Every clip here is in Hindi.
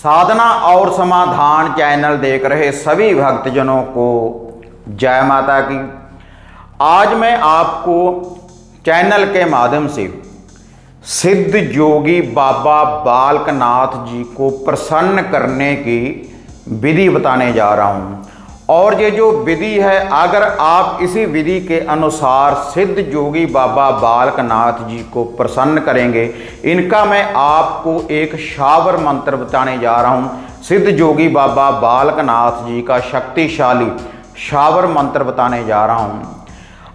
साधना और समाधान चैनल देख रहे सभी भक्तजनों को जय माता की। आज मैं आपको चैनल के माध्यम से सिद्ध योगी बाबा बालकनाथ जी को प्रसन्न करने की विधि बताने जा रहा हूं। और ये जो विधि है, अगर आप इसी विधि के अनुसार सिद्ध योगी बाबा बालकनाथ जी को प्रसन्न करेंगे, इनका मैं आपको एक शावर मंत्र बताने जा रहा हूँ। सिद्ध योगी बाबा बालकनाथ जी का शक्तिशाली शावर मंत्र बताने जा रहा हूँ।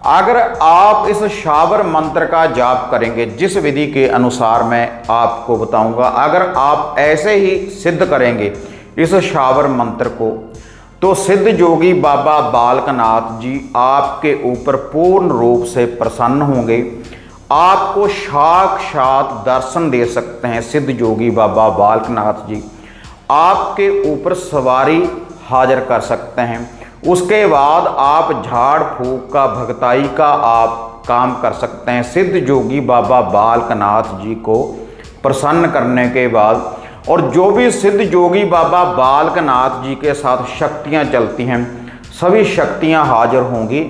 अगर आप इस शावर मंत्र का जाप करेंगे, जिस विधि के अनुसार मैं आपको बताऊंगा, अगर आप ऐसे ही सिद्ध करेंगे इस शावर मंत्र को, तो सिद्ध योगी बाबा बालकनाथ जी आपके ऊपर पूर्ण रूप से प्रसन्न होंगे। आपको साक्षात दर्शन दे सकते हैं। सिद्ध योगी बाबा बालकनाथ जी आपके ऊपर सवारी हाजिर कर सकते हैं। उसके बाद आप झाड़ फूक का, भगताई का आप काम कर सकते हैं। सिद्ध योगी बाबा बालकनाथ जी को प्रसन्न करने के बाद, और जो भी सिद्ध योगी बाबा बालकनाथ जी के साथ शक्तियां चलती हैं, सभी शक्तियां हाजिर होंगी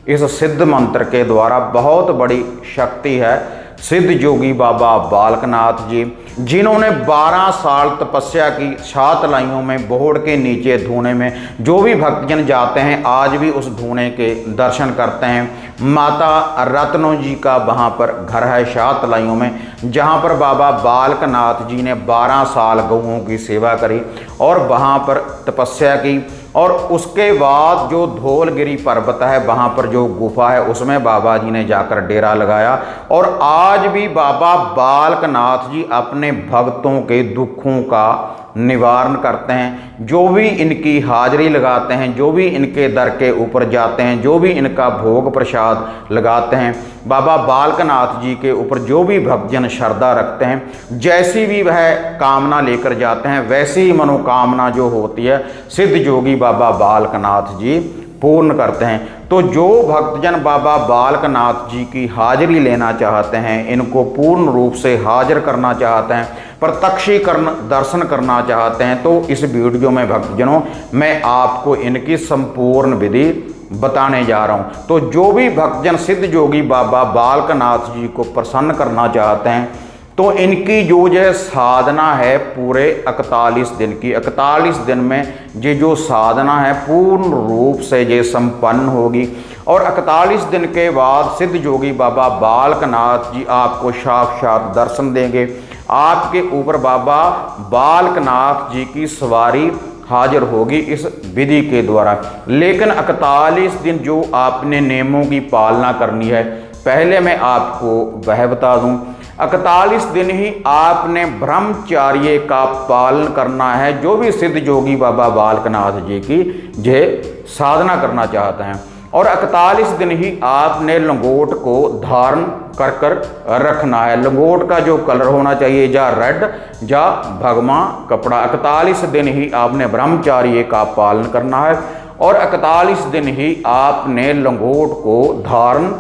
इस सिद्ध मंत्र के द्वारा। बहुत बड़ी शक्ति है सिद्ध योगी बाबा बालकनाथ जी, जिन्होंने 12 साल तपस्या की, 7 लाइयों में बोहड़ के नीचे धूने में जो भी भक्तजन जाते हैं आज भी उस धूने के दर्शन करते हैं। माता रत्नों जी का वहाँ पर घर है 7 लाइयों में, जहाँ पर बाबा बालकनाथ जी ने 12 साल गौओं की सेवा करी और वहाँ पर तपस्या की। और उसके बाद जो धौलगिरी पर्वत है, वहाँ पर जो गुफा है, उसमें बाबा जी ने जाकर डेरा लगाया। और आज भी बाबा बालकनाथ जी अपने भक्तों के दुखों का निवारण करते हैं। जो भी इनकी हाजिरी लगाते हैं, जो भी इनके दर के ऊपर जाते हैं, जो भी इनका भोग प्रसाद लगाते हैं, बाबा बालकनाथ जी के ऊपर जो भी भक्तजन श्रद्धा रखते हैं, जैसी भी वह कामना लेकर जाते हैं, वैसी ही मनोकामना जो होती है सिद्ध योगी बाबा बालकनाथ जी पूर्ण करते हैं। तो जो भक्तजन बाबा बालकनाथ जी की हाजिरी लेना चाहते हैं, इनको पूर्ण रूप से हाजिर करना चाहते हैं, प्रत्यक्षीकरण दर्शन करना चाहते हैं, तो इस वीडियो में भक्तजनों मैं आपको इनकी संपूर्ण विधि बताने जा रहा हूं। तो जो भी भक्तजन सिद्ध योगी बाबा बालकनाथ जी को प्रसन्न करना चाहते हैं, तो इनकी जो साधना है पूरे 41 दिन की, 41 दिन में ये जो साधना है पूर्ण रूप से ये संपन्न होगी। और 41 दिन के बाद सिद्ध योगी बाबा बालकनाथ जी आपको साक्षात दर्शन देंगे। आपके ऊपर बाबा बालकनाथ जी की सवारी हाजिर होगी इस विधि के द्वारा। लेकिन 41 दिन जो आपने नियमों की पालना करनी है, पहले मैं आपको वह बता दूं। 41 दिन ही आपने ब्रह्मचर्य का पालन करना है। जो भी सिद्ध योगी बाबा बालकनाथ जी की साधना करना चाहते हैं, और 41 दिन ही आपने लंगोट को धारण कर रखना है। लंगोट का जो कलर होना चाहिए, या रेड या भगवा कपड़ा। 41 दिन ही आपने ब्रह्मचर्य का पालन करना है, और 41 दिन ही आपने लंगोट को धारण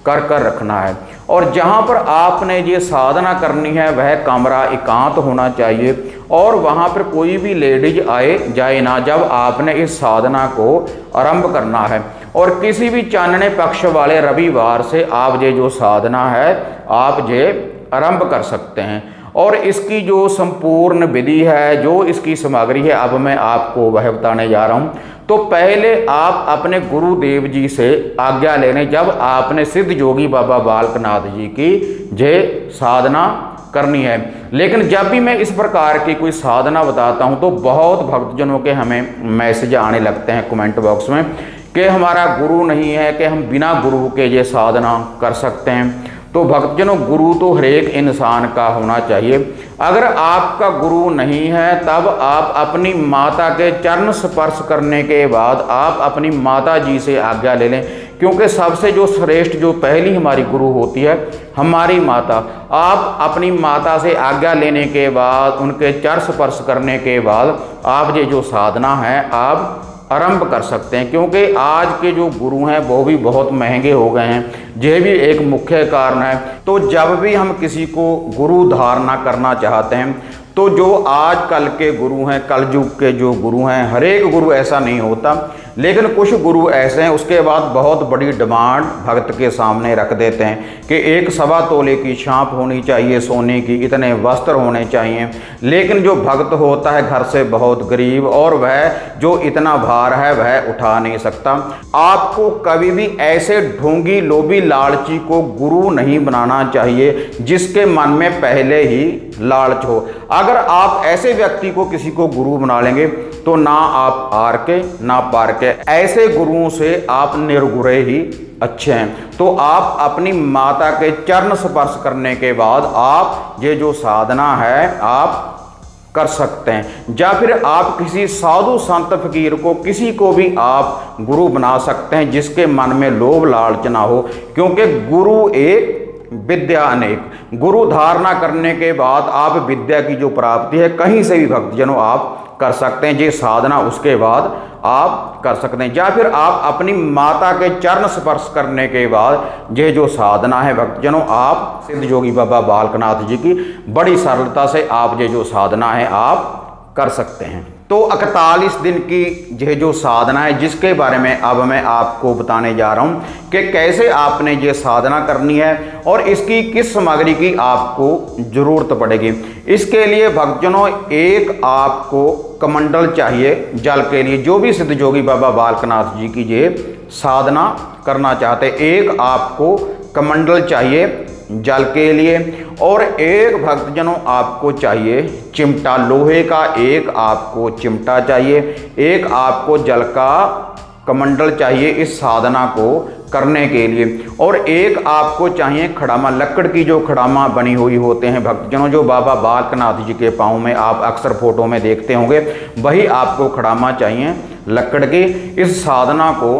कर रखना है। और जहाँ पर आपने ये साधना करनी है वह कमरा एकांत होना चाहिए, और वहाँ पर कोई भी लेडीज आए जाए ना जब आपने इस साधना को आरंभ करना है। और किसी भी चानने पक्ष वाले रविवार से आप ये जो साधना है आप ये आरंभ कर सकते हैं। और इसकी जो संपूर्ण विधि है, जो इसकी सामग्री है, अब मैं आपको वह बताने जा रहा हूँ। तो पहले आप अपने गुरुदेव जी से आज्ञा लेने, जब आपने सिद्ध योगी बाबा बालकनाथ जी की साधना करनी है। लेकिन जब भी मैं इस प्रकार की कोई साधना बताता हूँ, तो बहुत भक्तजनों के हमें मैसेज आने लगते हैं कमेंट बॉक्स में कि हमारा गुरु नहीं है, कि हम बिना गुरु के ये साधना कर सकते हैं। तो भक्तजनों, गुरु तो हर एक इंसान का होना चाहिए। अगर आपका गुरु नहीं है, तब आप अपनी माता के चरण स्पर्श करने के बाद आप अपनी माता जी से आज्ञा ले लें, क्योंकि सबसे जो श्रेष्ठ, जो पहली हमारी गुरु होती है, हमारी माता। आप अपनी माता से आज्ञा लेने के बाद, उनके चरण स्पर्श करने के बाद आप ये जो साधना है आप आरंभ कर सकते हैं। क्योंकि आज के जो गुरु हैं वो भी बहुत महंगे हो गए हैं, यह भी एक मुख्य कारण है। तो जब भी हम किसी को गुरु धारणा करना चाहते हैं, तो जो आजकल के गुरु हैं, कलयुग के जो गुरु हैं, हर एक गुरु ऐसा नहीं होता, लेकिन कुछ गुरु ऐसे हैं उसके बाद बहुत बड़ी डिमांड भक्त के सामने रख देते हैं कि 1 तोले की छाप होनी चाहिए सोने की, इतने वस्त्र होने चाहिए। लेकिन जो भक्त होता है घर से बहुत गरीब और वह जो इतना भार है वह उठा नहीं सकता। आपको कभी भी ऐसे ढोंगी लोभी लालची को गुरु नहीं बनाना चाहिए जिसके मन में पहले ही लालच हो। अगर आप ऐसे व्यक्ति को किसी को गुरु बना लेंगे तो ना आप आर के ना पार के, ऐसे गुरुओं से आप निर्गुरे ही अच्छे हैं। तो आप अपनी माता के चरण स्पर्श करने के बाद आप ये जो साधना है आप कर सकते हैं, या फिर आप किसी साधु संत फकीर को, किसी को भी आप गुरु बना सकते हैं जिसके मन में लोभ लालच ना हो। क्योंकि गुरु एक विद्या अनेक, गुरु धारणा करने के बाद आप विद्या की जो प्राप्ति है कहीं से भी भक्तजनों आप कर सकते हैं। ये साधना उसके बाद आप कर सकते हैं, या फिर आप अपनी माता के चरण स्पर्श करने के बाद ये जो साधना है भक्तजनों आप सिद्ध योगी बाबा बालकनाथ जी की बड़ी सरलता से आप ये जो साधना है आप कर सकते हैं। तो 41 दिन की यह जो साधना है जिसके बारे में अब मैं आपको बताने जा रहा हूं कि कैसे आपने ये साधना करनी है और इसकी किस सामग्री की आपको ज़रूरत पड़ेगी। इसके लिए भक्तजनों एक आपको कमंडल चाहिए जल के लिए, जो भी सिद्ध योगी बाबा बालकनाथ जी की ये साधना करना चाहते, एक आपको कमंडल चाहिए जल के लिए, और एक भक्तजनों आपको चाहिए चिमटा, लोहे का एक आपको चिमटा चाहिए, एक आपको जल का कमंडल चाहिए इस साधना को करने के लिए, और एक आपको चाहिए खड़ामा, लकड़ की जो खड़ामा बनी हुई होते हैं भक्तजनों, जो बाबा बालकनाथ जी के पाँव में आप अक्सर फोटो में देखते होंगे, वही आपको खड़ामा चाहिए लकड़ की इस साधना को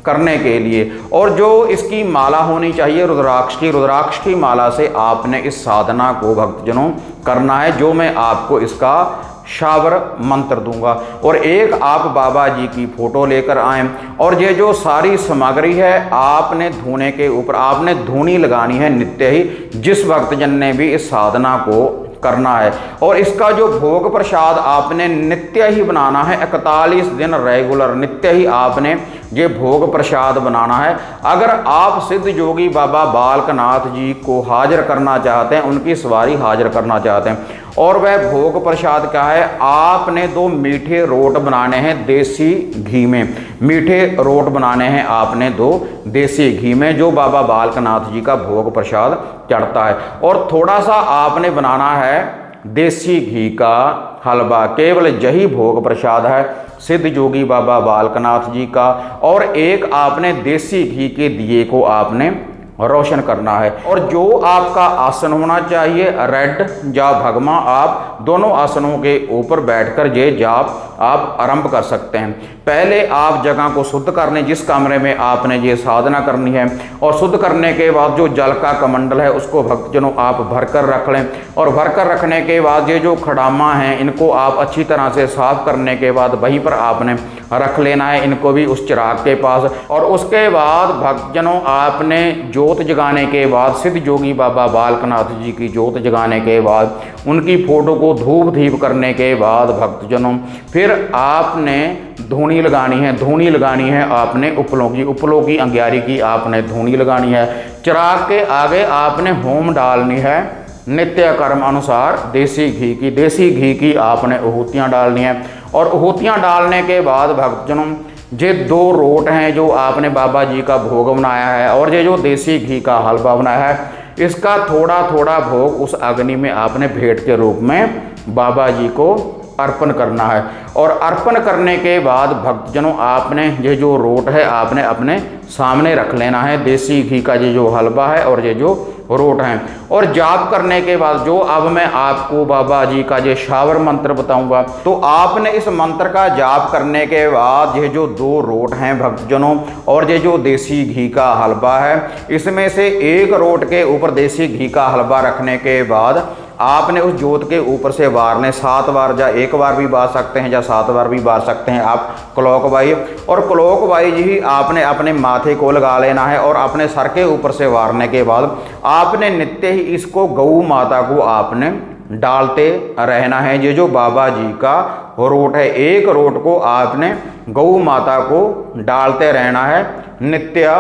करने के लिए। और जो इसकी माला होनी चाहिए रुद्राक्ष की माला से आपने इस साधना को भक्तजनों करना है, जो मैं आपको इसका शावर मंत्र दूंगा। और एक आप बाबा जी की फोटो लेकर आएं, और ये जो सारी सामग्री है आपने धुने के ऊपर आपने धुनी लगानी है नित्य ही, जिस भक्तजन ने भी इस साधना को करना है। और इसका जो भोग प्रसाद आपने नित्य ही बनाना है, 41 दिन रेगुलर नित्य ही आपने ये भोग प्रसाद बनाना है। अगर आप सिद्ध योगी बाबा बालकनाथ जी को हाजिर करना चाहते हैं, उनकी सवारी हाजिर करना चाहते हैं, और वह भोग प्रसाद क्या है, आपने 2 मीठे रोट बनाने हैं देसी घी में, मीठे रोट बनाने हैं आपने 2 देसी घी में, जो बाबा बालकनाथ जी का भोग प्रसाद चढ़ता है। और थोड़ा सा आपने बनाना है देसी घी का हलवा, केवल यही भोग प्रसाद है सिद्ध योगी बाबा बालकनाथ जी का। और एक आपने देसी घी के दिए को आपने रोशन करना है। और जो आपका आसन होना चाहिए रेड या भगमा, आप दोनों आसनों के ऊपर बैठकर ये जाप आप आरंभ कर सकते हैं। पहले आप जगह को शुद्ध कर लें जिस कमरे में आपने ये साधना करनी है, और शुद्ध करने के बाद जो जल का कमंडल है उसको भक्तजनों आप भरकर रख लें। और भरकर रखने के बाद ये जो खड़ामा हैं इनको आप अच्छी तरह से साफ करने के बाद वहीं पर आपने रख लेना है, इनको भी उस चिराग के पास। और उसके बाद भक्तजनों आपने जोत जगाने के बाद, सिद्ध योगी बाबा बालकनाथ जी की जोत जगाने के बाद, उनकी फोटो को धूप दीप करने के बाद भक्तजनों फिर आपने धूनी लगानी है। धूनी लगानी है आपने उपलों की अंग्यारी की आपने धूनी लगानी है। चिराग के आगे आपने होम डालनी है नित्य कर्म अनुसार देसी घी की आपने आहूतियाँ डालनी है। और आहूतियाँ डालने के बाद भक्तजनों ये 2 रोट हैं जो आपने बाबा जी का भोग बनाया है, और ये जो देसी घी का हलवा बनाया है, इसका थोड़ा थोड़ा भोग उस अग्नि में आपने भेंट के रूप में बाबा जी को अर्पण करना है। और अर्पण करने के बाद भक्तजनों आपने ये जो रोट है आपने अपने सामने रख लेना है, देसी घी का ये जो हलवा है और ये जो रोट हैं। और जाप करने के बाद जो अब मैं आपको बाबा जी का ये शावर मंत्र बताऊंगा, तो आपने इस मंत्र का जाप करने के बाद ये जो 2 रोट हैं भक्तजनों और ये जो देसी घी का हलवा है, इसमें से एक रोट के ऊपर देसी घी का हलवा रखने के बाद आपने उस जोत के ऊपर से वारने 7 बार, या 1 बार भी बार सकते हैं या 7 बार भी बार सकते हैं आप क्लॉकवाइज। और क्लॉकवाइज ही आपने अपने माथे को लगा लेना है, और अपने सर के ऊपर से वारने के बाद आपने नित्य ही इसको गौ माता को आपने डालते रहना है। ये जो बाबा जी का रोट है, एक रोट को आपने गौ माता को डालते रहना है नित्य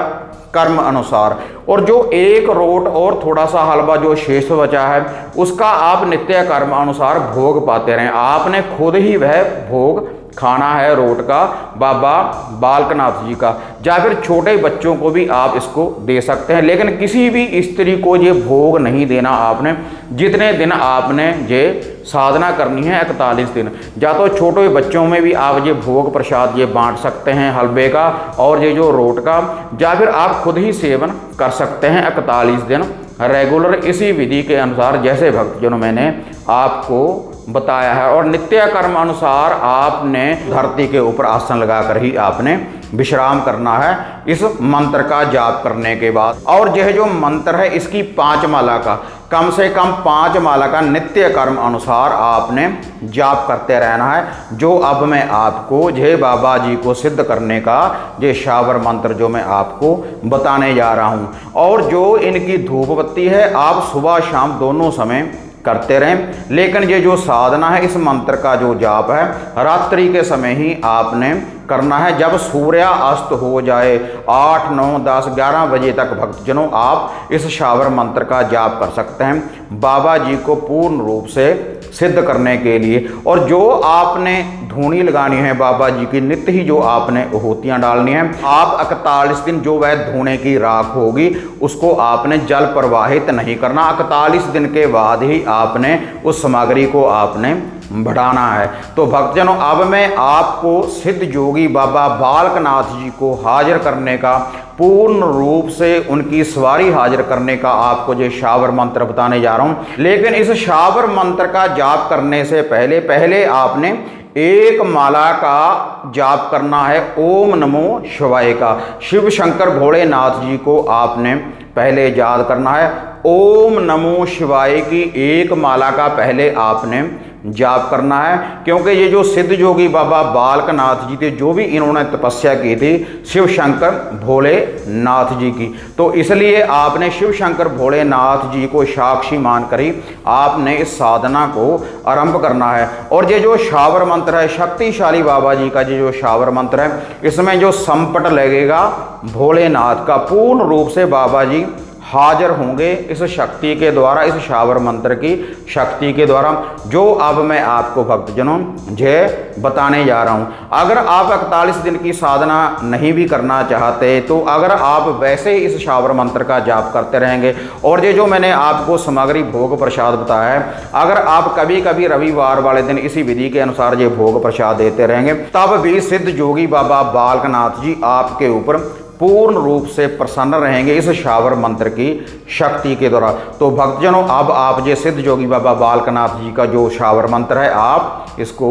कर्म अनुसार। और जो एक रोट और थोड़ा सा हलवा जो शेष बचा है उसका आप नित्य कर्म अनुसार भोग पाते रहें। आपने खुद ही वह भोग खाना है रोट का बाबा बालकनाथ जी का, या फिर छोटे बच्चों को भी आप इसको दे सकते हैं। लेकिन किसी भी स्त्री को ये भोग नहीं देना आपने जितने दिन आपने ये साधना करनी है 41 दिन। या तो छोटे बच्चों में भी आप ये भोग प्रसाद ये बांट सकते हैं हलवे का और ये जो रोट का, या फिर आप खुद ही सेवन कर सकते हैं 41 दिन रेगुलर इसी विधि के अनुसार जैसे भक्तजनों मैंने आपको बताया है। और नित्य कर्म अनुसार आपने धरती के ऊपर आसन लगाकर ही आपने विश्राम करना है इस मंत्र का जाप करने के बाद। और यह जो मंत्र है इसकी 5 माला का कम से कम 5 माला का नित्य कर्म अनुसार आपने जाप करते रहना है। जो अब मैं आपको जय बाबा जी को सिद्ध करने का ये शावर मंत्र जो मैं आपको बताने जा रहा हूँ। और जो इनकी धूप बत्ती है आप सुबह शाम दोनों समय करते रहें। लेकिन ये जो साधना है इस मंत्र का जो जाप है रात्रि के समय ही आपने करना है। जब सूर्य अस्त हो जाए 8, 9, 10, 11 बजे तक भक्तजनों आप इस शावर मंत्र का जाप कर सकते हैं बाबा जी को पूर्ण रूप से सिद्ध करने के लिए। और जो आपने धूनी लगानी है बाबा जी की नित्य ही जो आपने होतियाँ डालनी है, आप 41 दिन जो वह धूने की राख होगी उसको आपने जल प्रवाहित नहीं करना। 41 दिन के बाद ही आपने उस सामग्री को आपने बढ़ाना है। तो भक्तजनों अब मैं आपको सिद्ध योगी बाबा बालकनाथ जी को हाजिर करने का पूर्ण रूप से उनकी सवारी हाजिर करने का आपको जो शावर मंत्र बताने जा रहा हूं। लेकिन इस शावर मंत्र का जाप करने से पहले आपने एक माला का जाप करना है ओम नमो शिवाय का। शिव शंकर भोलेनाथ जी को आपने पहले याद करना है। ओम नमो शिवाय की एक माला का पहले आपने जाप करना है, क्योंकि ये जो सिद्ध योगी बाबा बालकनाथ जी थे जो भी इन्होंने तपस्या की थी शिव शंकर भोलेनाथ जी की, तो इसलिए आपने शिव शंकर भोलेनाथ जी को साक्षी मानकर ही आपने इस साधना को आरंभ करना है। और ये जो शावर मंत्र है शक्तिशाली बाबा जी का, ये जो शावर मंत्र है इसमें जो संपट लगेगा भोलेनाथ का, पूर्ण रूप से बाबा जी हाजिर होंगे इस शक्ति के द्वारा, इस शावर मंत्र की शक्ति के द्वारा, जो अब मैं आपको भक्तजनों जय बताने जा रहा हूं। अगर आप 41 दिन की साधना नहीं भी करना चाहते तो अगर आप वैसे ही इस शावर मंत्र का जाप करते रहेंगे और ये जो मैंने आपको सामग्री भोग प्रसाद बताया है, अगर आप कभी कभी रविवार वाले दिन इसी विधि के अनुसार ये भोग प्रसाद देते रहेंगे तब भी सिद्ध योगी बाबा बालकनाथ जी आपके ऊपर पूर्ण रूप से प्रसन्न रहेंगे इस शावर मंत्र की शक्ति के द्वारा। तो भक्तजनों अब आप ये सिद्ध योगी बाबा बालकनाथ जी का जो शावर मंत्र है आप इसको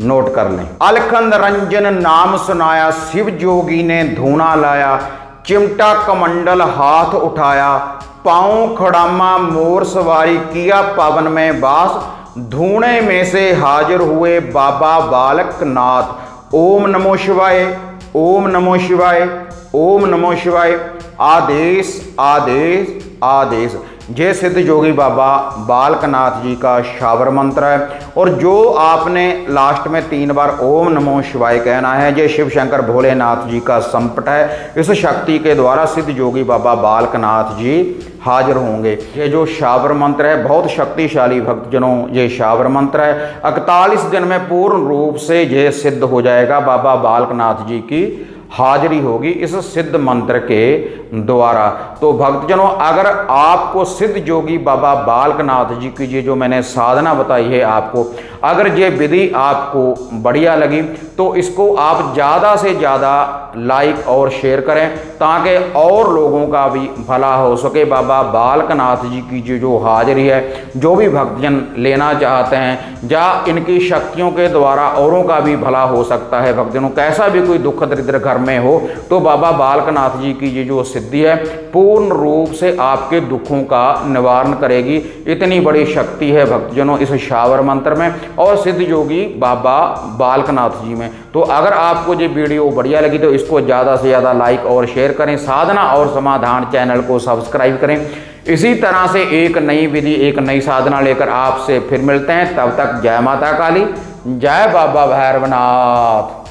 नोट कर लें। अलखंड रंजन नाम सुनाया, शिव जोगी ने धूना लाया, चिमटा कमंडल हाथ उठाया, पांव खड़ामा मोर सवारी, किया पावन में वास, धूने में से हाजिर हुए बाबा बालकनाथ। ओम नमो शिवाय, ओम नमो शिवाय, ओम नमो शिवाय। आदेश आदेश आदेश। जय सिद्ध योगी बाबा बालकनाथ जी का शावर मंत्र है। और जो आपने लास्ट में 3 बार ओम नमो शिवाय कहना है, जय शिव शंकर भोलेनाथ जी का संपट है। इस शक्ति के द्वारा सिद्ध योगी बाबा बालकनाथ जी हाजिर होंगे। ये जो शावर मंत्र है बहुत शक्तिशाली भक्तजनों, ये शावर मंत्र है 41 दिन में पूर्ण रूप से ये सिद्ध हो जाएगा। बाबा बालकनाथ जी की हाजिरी होगी इस सिद्ध मंत्र के द्वारा। तो भक्तजनों अगर आपको सिद्ध योगी बाबा बालकनाथ जी की ये जो मैंने साधना बताई है आपको, अगर ये विधि आपको बढ़िया लगी तो इसको आप ज़्यादा से ज़्यादा लाइक और शेयर करें ताकि और लोगों का भी भला हो सके। बाबा बालकनाथ जी की जो हाजिरी है, जो भी भक्तजन लेना चाहते हैं या इनकी शक्तियों के द्वारा औरों का भी भला हो सकता है भक्तजनों, कैसा भी कोई दुख दरिद्र घर में हो तो बाबा बालकनाथ जी की ये जो सिद्धि है पूर्ण रूप से आपके दुखों का निवारण करेगी। इतनी बड़ी शक्ति है भक्तजनों इस शावर मंत्र में। और सिद्ध योगी बाबा बालकनाथ जी में। तो अगर आपको ये वीडियो बढ़िया लगी तो इसको ज़्यादा से ज़्यादा लाइक और शेयर करें, साधना और समाधान चैनल को सब्सक्राइब करें। इसी तरह से एक नई विधि, एक नई साधना लेकर आपसे फिर मिलते हैं। तब तक जय माता काली, जय बाबा भैरवनाथ।